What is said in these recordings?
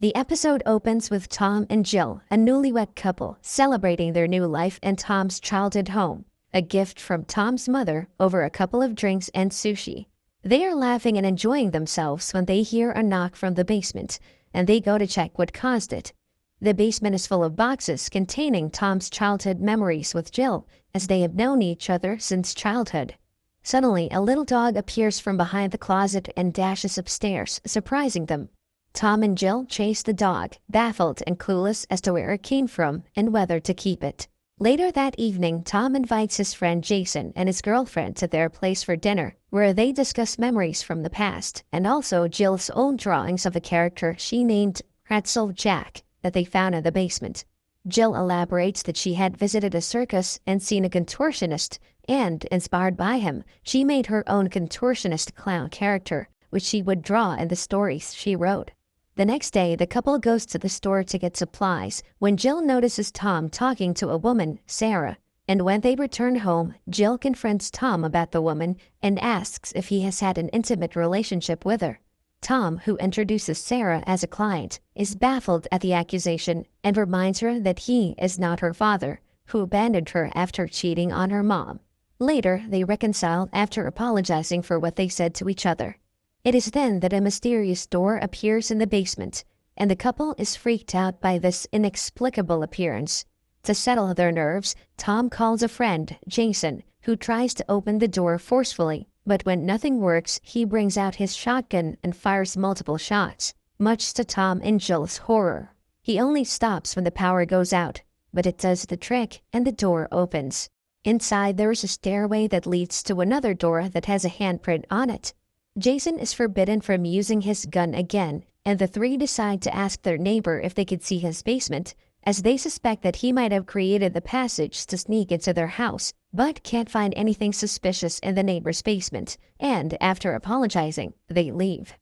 The episode opens with Tom and Jill, a newlywed couple, celebrating their new life in Tom's childhood home, a gift from Tom's mother over a couple of drinks and sushi. They are laughing and enjoying themselves when they hear a knock from the basement, and they go to check what caused it. The basement is full of boxes containing Tom's childhood memories with Jill, as they have known each other since childhood. Suddenly, a little dog appears from behind the closet and dashes upstairs, surprising them. Tom and Jill chase the dog, baffled and clueless as to where it came from and whether to keep it. Later that evening, Tom invites his friend Jason and his girlfriend to their place for dinner, where they discuss memories from the past and also Jill's own drawings of a character she named Pretzel Jack that they found in the basement. Jill elaborates that she had visited a circus and seen a contortionist, and, inspired by him, she made her own contortionist clown character, which she would draw in the stories she wrote. The next day, the couple goes to the store to get supplies when Jill notices Tom talking to a woman, Sarah. And when they return home, Jill confronts Tom about the woman and asks if he has had an intimate relationship with her. Tom, who introduces Sarah as a client, is baffled at the accusation and reminds her that he is not her father, who abandoned her after cheating on her mom. Later, they reconcile after apologizing for what they said to each other. It is then that a mysterious door appears in the basement, and the couple is freaked out by this inexplicable appearance. To settle their nerves, Tom calls a friend, Jason, who tries to open the door forcefully, but when nothing works, he brings out his shotgun and fires multiple shots, much to Tom and Jill's horror. He only stops when the power goes out, but it does the trick and the door opens. Inside, there is a stairway that leads to another door that has a handprint on it. Jason is forbidden from using his gun again, and the three decide to ask their neighbor if they could see his basement, as they suspect that he might have created the passage to sneak into their house, but can't find anything suspicious in the neighbor's basement, and after apologizing, they leave.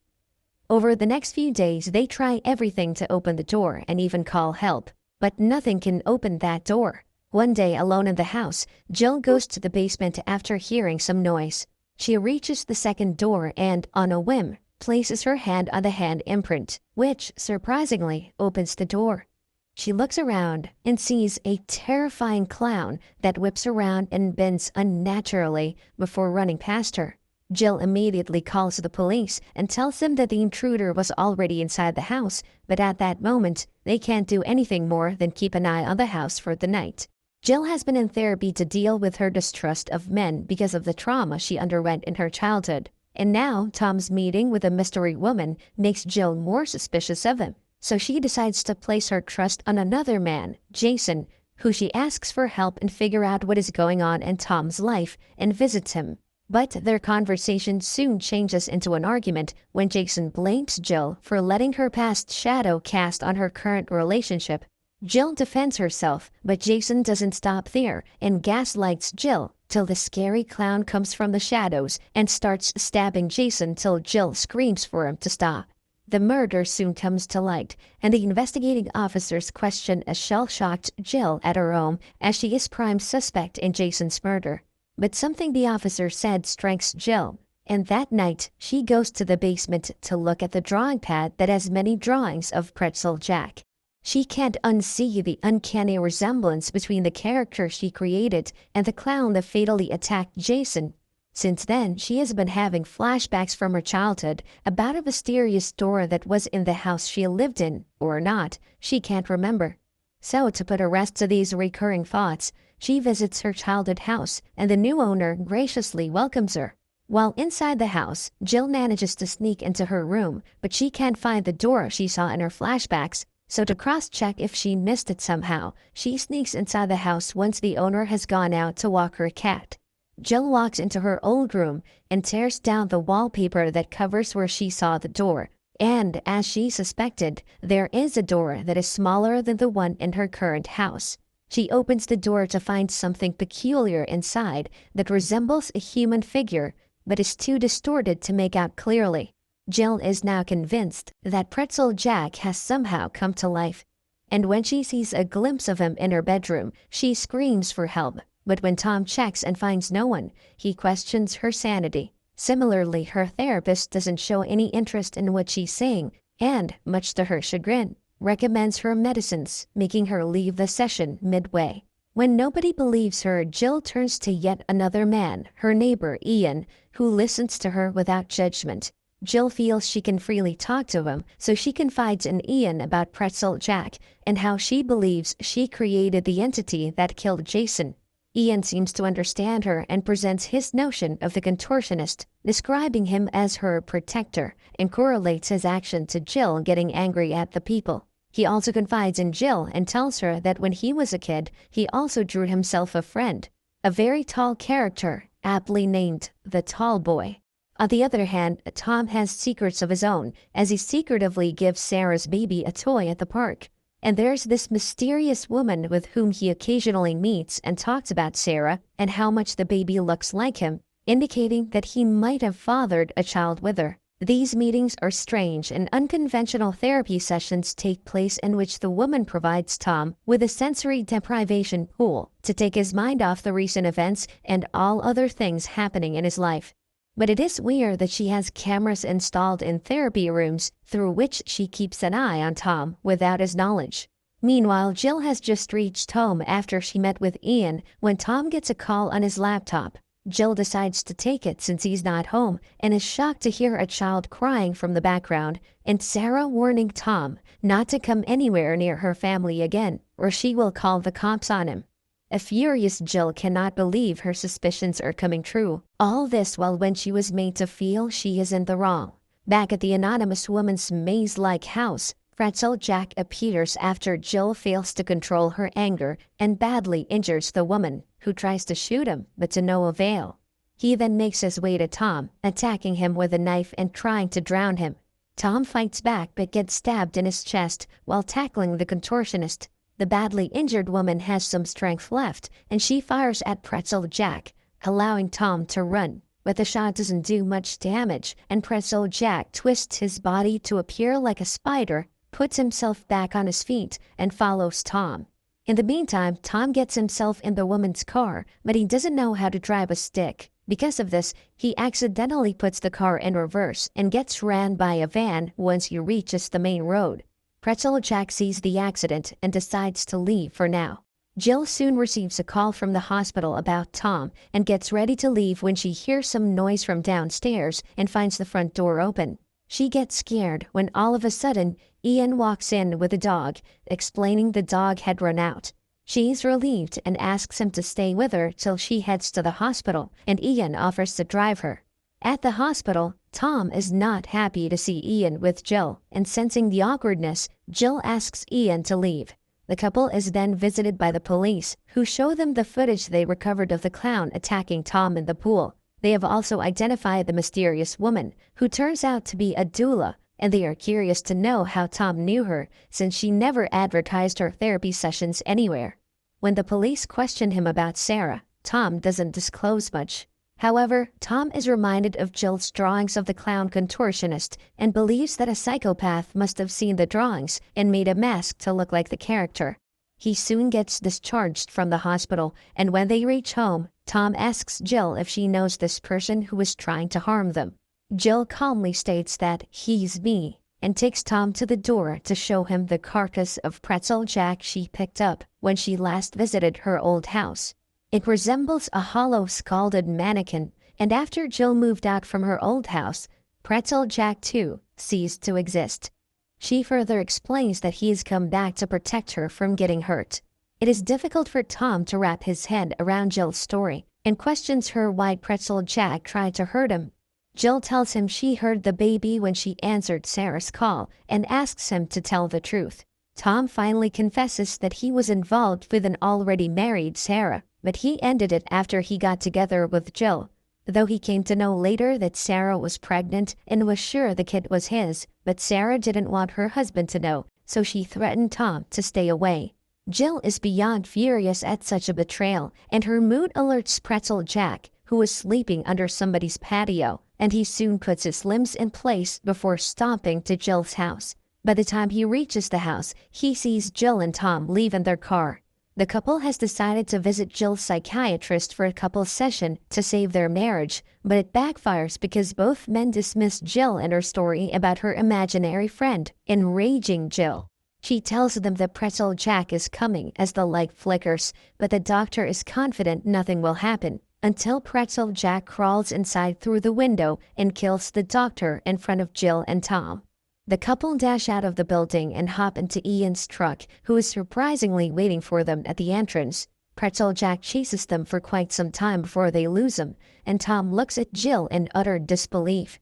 Over the next few days, they try everything to open the door and even call help, but nothing can open that door. One day, alone in the house, Jill goes to the basement after hearing some noise. She reaches the second door and, on a whim, places her hand on the hand imprint, which, surprisingly, opens the door. She looks around and sees a terrifying clown that whips around and bends unnaturally before running past her. Jill immediately calls the police and tells them that the intruder was already inside the house, but at that moment, they can't do anything more than keep an eye on the house for the night. Jill has been in therapy to deal with her distrust of men because of the trauma she underwent in her childhood. And now, Tom's meeting with a mystery woman makes Jill more suspicious of him. So she decides to place her trust on another man, Jason, who she asks for help and figure out what is going on in Tom's life and visits him. But their conversation soon changes into an argument when Jason blames Jill for letting her past shadow cast on her current relationship. Jill defends herself, but Jason doesn't stop there and gaslights Jill till the scary clown comes from the shadows and starts stabbing Jason till Jill screams for him to stop. The murder soon comes to light, and the investigating officers question a shell-shocked Jill at her home as she is prime suspect in Jason's murder. But something the officer said strikes Jill, and that night she goes to the basement to look at the drawing pad that has many drawings of Pretzel Jack. She can't unsee the uncanny resemblance between the character she created and the clown that fatally attacked Jason. Since then, she has been having flashbacks from her childhood about a mysterious door that was in the house she lived in, or not, she can't remember. So, to put a rest to these recurring thoughts, she visits her childhood house, and the new owner graciously welcomes her. While inside the house, Jill manages to sneak into her room, but she can't find the door she saw in her flashbacks. So to cross-check if she missed it somehow, she sneaks inside the house once the owner has gone out to walk her cat. Jill walks into her old room and tears down the wallpaper that covers where she saw the door. And, as she suspected, there is a door that is smaller than the one in her current house. She opens the door to find something peculiar inside that resembles a human figure, but is too distorted to make out clearly. Jill is now convinced that Pretzel Jack has somehow come to life, and when she sees a glimpse of him in her bedroom, she screams for help. But when Tom checks and finds no one, he questions her sanity. Similarly, her therapist doesn't show any interest in what she's saying, and, much to her chagrin, recommends her medicines, making her leave the session midway. When nobody believes her, Jill turns to yet another man, her neighbor Ian, who listens to her without judgment. Jill feels she can freely talk to him, so she confides in Ian about Pretzel Jack and how she believes she created the entity that killed Jason. Ian seems to understand her and presents his notion of the contortionist, describing him as her protector, and correlates his action to Jill getting angry at the people. He also confides in Jill and tells her that when he was a kid, he also drew himself a friend, a very tall character, aptly named the Tall Boy. On the other hand, Tom has secrets of his own, as he secretively gives Sarah's baby a toy at the park. And there's this mysterious woman with whom he occasionally meets and talks about Sarah and how much the baby looks like him, indicating that he might have fathered a child with her. These meetings are strange, and unconventional therapy sessions take place in which the woman provides Tom with a sensory deprivation pool to take his mind off the recent events and all other things happening in his life. But it is weird that she has cameras installed in therapy rooms through which she keeps an eye on Tom without his knowledge. Meanwhile, Jill has just reached home after she met with Ian when Tom gets a call on his laptop. Jill decides to take it since he's not home and is shocked to hear a child crying from the background and Sarah warning Tom not to come anywhere near her family again or she will call the cops on him. A furious Jill cannot believe her suspicions are coming true. All this while when she was made to feel she is in the wrong. Back at the anonymous woman's maze-like house, Pretzel Jack appears after Jill fails to control her anger and badly injures the woman, who tries to shoot him, but to no avail. He then makes his way to Tom, attacking him with a knife and trying to drown him. Tom fights back but gets stabbed in his chest while tackling the contortionist. The badly injured woman has some strength left, and she fires at Pretzel Jack, allowing Tom to run. But the shot doesn't do much damage, and Pretzel Jack twists his body to appear like a spider, puts himself back on his feet, and follows Tom. In the meantime, Tom gets himself in the woman's car, but he doesn't know how to drive a stick. Because of this, he accidentally puts the car in reverse and gets ran by a van once he reaches the main road. Pretzel Jack sees the accident and decides to leave for now. Jill soon receives a call from the hospital about Tom and gets ready to leave when she hears some noise from downstairs and finds the front door open. She gets scared when all of a sudden, Ian walks in with a dog, explaining the dog had run out. She's relieved and asks him to stay with her till she heads to the hospital, and Ian offers to drive her. At the hospital, Tom is not happy to see Ian with Jill, and sensing the awkwardness, Jill asks Ian to leave. The couple is then visited by the police, who show them the footage they recovered of the clown attacking Tom in the pool. They have also identified the mysterious woman, who turns out to be a doula, and they are curious to know how Tom knew her, since she never advertised her therapy sessions anywhere. When the police question him about Sarah, Tom doesn't disclose much. However, Tom is reminded of Jill's drawings of the clown contortionist and believes that a psychopath must have seen the drawings and made a mask to look like the character. He soon gets discharged from the hospital, and when they reach home, Tom asks Jill if she knows this person who is trying to harm them. Jill calmly states that he's me, and takes Tom to the door to show him the carcass of Pretzel Jack she picked up when she last visited her old house. It resembles a hollow scalded mannequin, and after Jill moved out from her old house, Pretzel Jack too ceased to exist. She further explains that he has come back to protect her from getting hurt. It is difficult for Tom to wrap his head around Jill's story, and questions her why Pretzel Jack tried to hurt him. Jill tells him she heard the baby when she answered Sarah's call, and asks him to tell the truth. Tom finally confesses that he was involved with an already married Sarah, but he ended it after he got together with Jill, though he came to know later that Sarah was pregnant and was sure the kid was his, but Sarah didn't want her husband to know, so she threatened Tom to stay away. Jill is beyond furious at such a betrayal, and her mood alerts Pretzel Jack, who was sleeping under somebody's patio, and he soon puts his limbs in place before stomping to Jill's house. By the time he reaches the house, he sees Jill and Tom leave in their car. The couple has decided to visit Jill's psychiatrist for a couple session to save their marriage, but it backfires because both men dismiss Jill and her story about her imaginary friend, enraging Jill. She tells them that Pretzel Jack is coming as the light flickers, but the doctor is confident nothing will happen until Pretzel Jack crawls inside through the window and kills the doctor in front of Jill and Tom. The couple dash out of the building and hop into Ian's truck, who is surprisingly waiting for them at the entrance. Pretzel Jack chases them for quite some time before they lose him, and Tom looks at Jill in utter disbelief.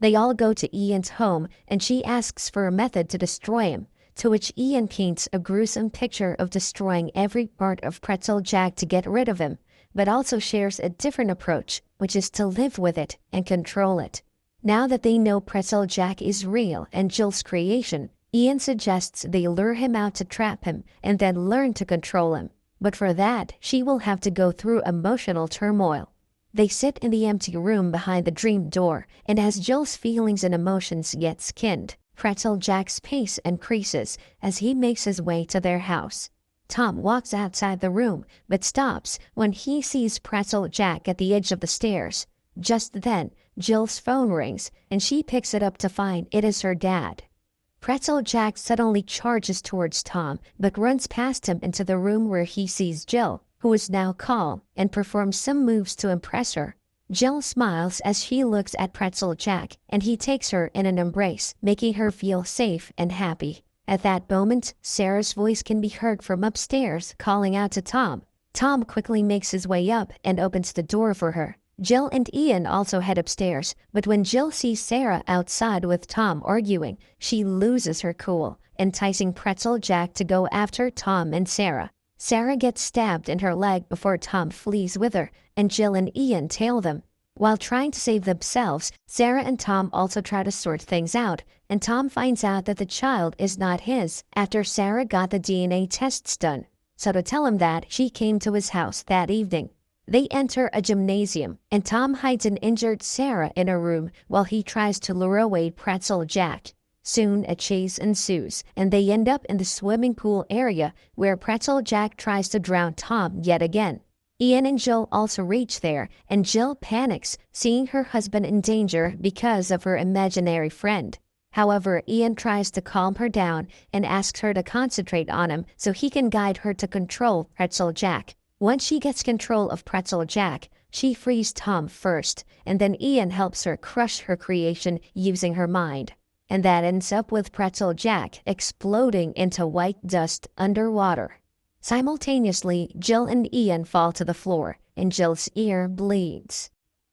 They all go to Ian's home, and she asks for a method to destroy him, to which Ian paints a gruesome picture of destroying every part of Pretzel Jack to get rid of him, but also shares a different approach, which is to live with it and control it. Now that they know Pretzel Jack is real and Jill's creation, Ian suggests they lure him out to trap him and then learn to control him. But for that, she will have to go through emotional turmoil. They sit in the empty room behind the dream door, and as Jill's feelings and emotions get skinned, Pretzel Jack's pace increases as he makes his way to their house. Tom walks outside the room, but stops when he sees Pretzel Jack at the edge of the stairs. Just then, Jill's phone rings, and she picks it up to find it is her dad. Pretzel Jack suddenly charges towards Tom, but runs past him into the room where he sees Jill, who is now calm, and performs some moves to impress her. Jill smiles as she looks at Pretzel Jack, and he takes her in an embrace, making her feel safe and happy. At that moment, Sarah's voice can be heard from upstairs, calling out to Tom. Tom quickly makes his way up and opens the door for her. Jill and Ian also head upstairs, but when Jill sees Sarah outside with Tom arguing, she loses her cool, enticing Pretzel Jack to go after Tom and Sarah. Sarah gets stabbed in her leg before Tom flees with her, and Jill and Ian tail them. While trying to save themselves, Sarah and Tom also try to sort things out, and Tom finds out that the child is not his after Sarah got the DNA tests done. So to tell him that, she came to his house that evening. They enter a gymnasium, and Tom hides an injured Sarah in a room while he tries to lure away Pretzel Jack. Soon a chase ensues, and they end up in the swimming pool area where Pretzel Jack tries to drown Tom yet again. Ian and Jill also reach there, and Jill panics, seeing her husband in danger because of her imaginary friend. However, Ian tries to calm her down and asks her to concentrate on him so he can guide her to control Pretzel Jack. Once she gets control of Pretzel Jack, she frees Tom first, and then Ian helps her crush her creation using her mind. And that ends up with Pretzel Jack exploding into white dust underwater. Simultaneously, Jill and Ian fall to the floor, and Jill's ear bleeds.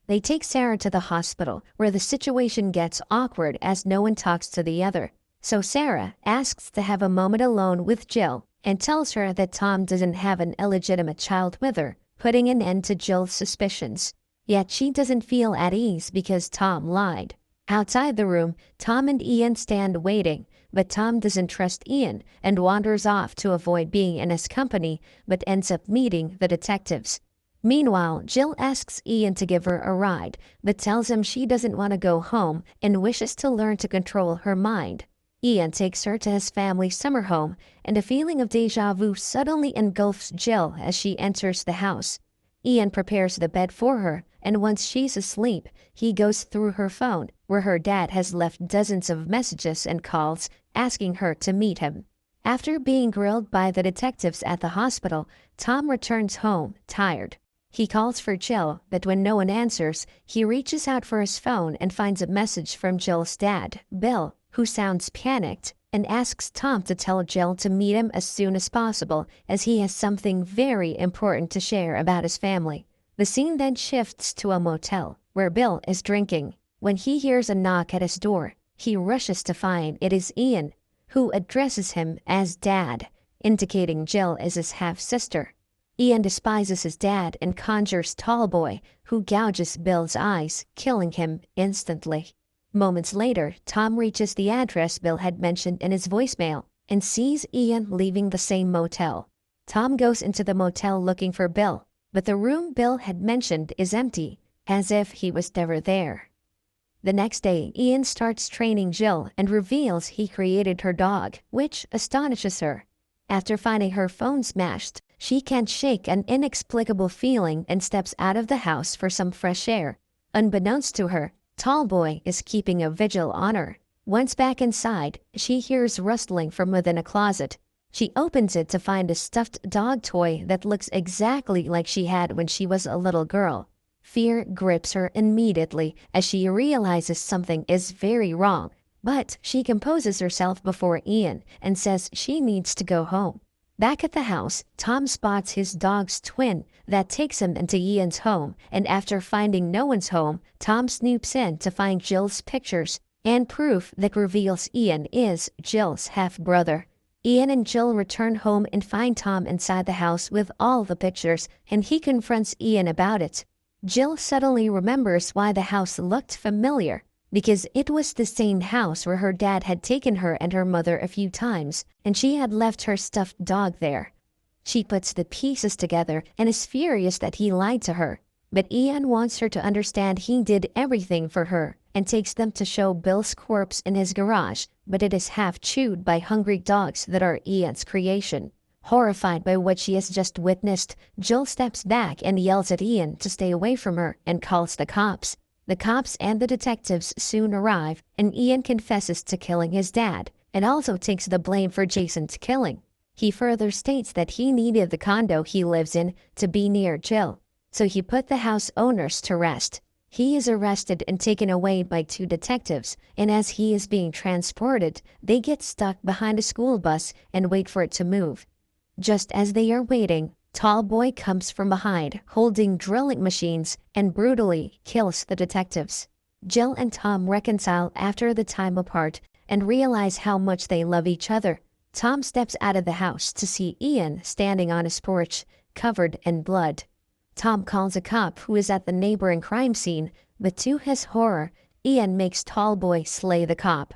They take Sarah to the hospital, where the situation gets awkward as no one talks to the other. So Sarah asks to have a moment alone with Jill, and tells her that Tom doesn't have an illegitimate child with her, putting an end to Jill's suspicions. Yet she doesn't feel at ease because Tom lied. Outside the room, Tom and Ian stand waiting, but Tom doesn't trust Ian and wanders off to avoid being in his company, but ends up meeting the detectives. Meanwhile, Jill asks Ian to give her a ride, but tells him she doesn't want to go home and wishes to learn to control her mind. Ian takes her to his family's summer home, and a feeling of déjà vu suddenly engulfs Jill as she enters the house. Ian prepares the bed for her, and once she's asleep, he goes through her phone, where her dad has left dozens of messages and calls asking her to meet him. After being grilled by the detectives at the hospital, Tom returns home, tired. He calls for Jill, but when no one answers, he reaches out for his phone and finds a message from Jill's dad, Bill, who sounds panicked, and asks Tom to tell Jill to meet him as soon as possible, as he has something very important to share about his family. The scene then shifts to a motel, where Bill is drinking. When he hears a knock at his door, he rushes to find it is Ian, who addresses him as Dad, indicating Jill is his half-sister. Ian despises his dad and conjures Tallboy, who gouges Bill's eyes, killing him instantly. Moments later, Tom reaches the address Bill had mentioned in his voicemail and sees Ian leaving the same motel. Tom goes into the motel looking for Bill, but the room Bill had mentioned is empty, as if he was never there. The next day, Ian starts training Jill and reveals he created her dog, which astonishes her. After finding her phone smashed, She can't shake an inexplicable feeling and steps out of the house for some fresh air. Unbeknownst to her, Tallboy is keeping a vigil on her. Once back inside, she hears rustling from within a closet. She opens it to find a stuffed dog toy that looks exactly like she had when she was a little girl. Fear grips her immediately as she realizes something is very wrong, but she composes herself before Ian and says she needs to go home. Back at the house, Tom spots his dog's twin that takes him into Ian's home, and after finding no one's home, Tom snoops in to find Jill's pictures and proof that reveals Ian is Jill's half-brother. Ian and Jill return home and find Tom inside the house with all the pictures, and he confronts Ian about it. Jill suddenly remembers why the house looked familiar, because it was the same house where her dad had taken her and her mother a few times, and she had left her stuffed dog there. She puts the pieces together and is furious that he lied to her, but Ian wants her to understand he did everything for her and takes them to show Bill's corpse in his garage, but it is half chewed by hungry dogs that are Ian's creation. Horrified by what she has just witnessed, Jill steps back and yells at Ian to stay away from her and calls the cops. The cops and the detectives soon arrive, and Ian confesses to killing his dad and also takes the blame for Jason's killing. He further states that he needed the condo he lives in to be near Jill, so he put the house owners to rest. He is arrested and taken away by 2 detectives, and as he is being transported, they get stuck behind a school bus and wait for it to move. Just as they are waiting, Tallboy comes from behind, holding drilling machines, and brutally kills the detectives. Jill and Tom reconcile after the time apart and realize how much they love each other. Tom steps out of the house to see Ian standing on his porch, covered in blood. Tom calls a cop who is at the neighboring crime scene, but to his horror, Ian makes Tallboy slay the cop.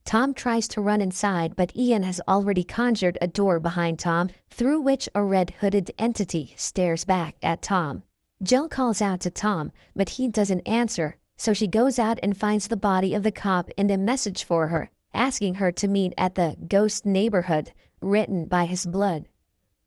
Tom tries to run inside, but Ian has already conjured a door behind Tom, through which a red-hooded entity stares back at Tom. Jill calls out to Tom, but he doesn't answer, so she goes out and finds the body of the cop and a message for her, asking her to meet at the ghost neighborhood, written by his blood.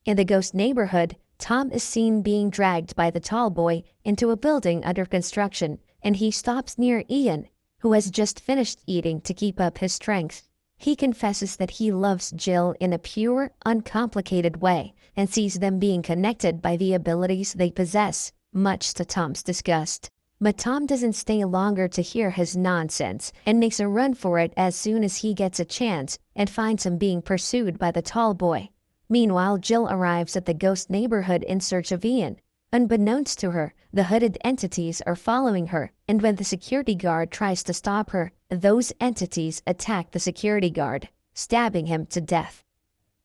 In the ghost neighborhood, Tom is seen being dragged by the Tallboy into a building under construction, and he stops near Ian, who has just finished eating to keep up his strength. He confesses that he loves Jill in a pure, uncomplicated way and sees them being connected by the abilities they possess, much to Tom's disgust. But Tom doesn't stay longer to hear his nonsense and makes a run for it as soon as he gets a chance and finds him being pursued by the Tallboy. Meanwhile, Jill arrives at the ghost neighborhood in search of Ian. Unbeknownst to her, the hooded entities are following her, and when the security guard tries to stop her, those entities attack the security guard, stabbing him to death.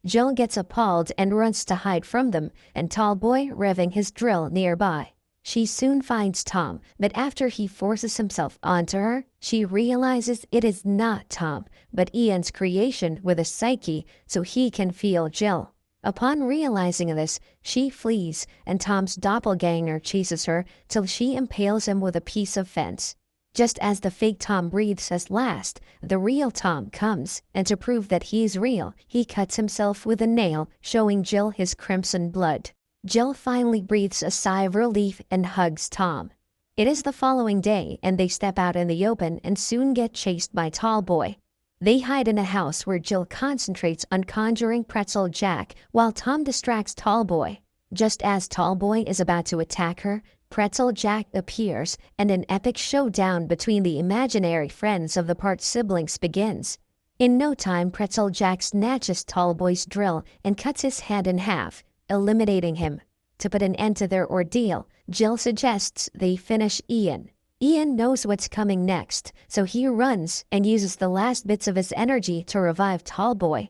Jill gets appalled and runs to hide from them, and Tallboy revving his drill nearby. She soon finds Tom, but after he forces himself onto her, she realizes it is not Tom, but Ian's creation with a psyche so he can feel Jill. Upon realizing this, she flees, and Tom's doppelganger chases her till she impales him with a piece of fence. Just as the fake Tom breathes his last, the real Tom comes, and to prove that he's real, he cuts himself with a nail, showing Jill his crimson blood. Jill finally breathes a sigh of relief and hugs Tom. It is the following day, and they step out in the open and soon get chased by Tallboy. They hide in a house where Jill concentrates on conjuring Pretzel Jack while Tom distracts Tallboy. Just as Tallboy is about to attack her, Pretzel Jack appears and an epic showdown between the imaginary friends of the part siblings begins. In no time, Pretzel Jack snatches Tallboy's drill and cuts his hand in half, eliminating him. To put an end to their ordeal, Jill suggests they finish Ian. Ian knows what's coming next, so he runs and uses the last bits of his energy to revive Tallboy.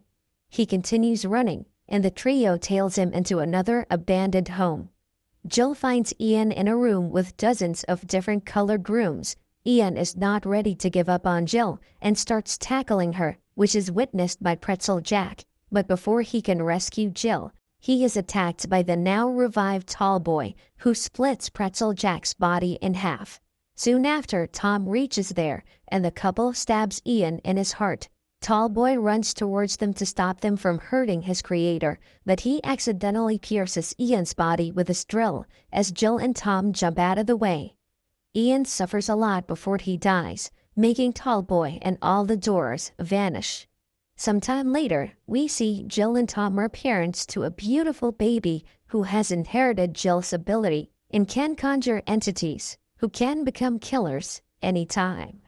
He continues running, and the trio tails him into another abandoned home. Jill finds Ian in a room with dozens of different colored rooms. Ian is not ready to give up on Jill and starts tackling her, which is witnessed by Pretzel Jack. But before he can rescue Jill, he is attacked by the now revived Tallboy, who splits Pretzel Jack's body in half. Soon after, Tom reaches there, and the couple stabs Ian in his heart. Tallboy runs towards them to stop them from hurting his creator, but he accidentally pierces Ian's body with his drill as Jill and Tom jump out of the way. Ian suffers a lot before he dies, making Tallboy and all the doors vanish. Sometime later, we see Jill and Tom are parents to a beautiful baby who has inherited Jill's ability and can conjure entities who can become killers anytime.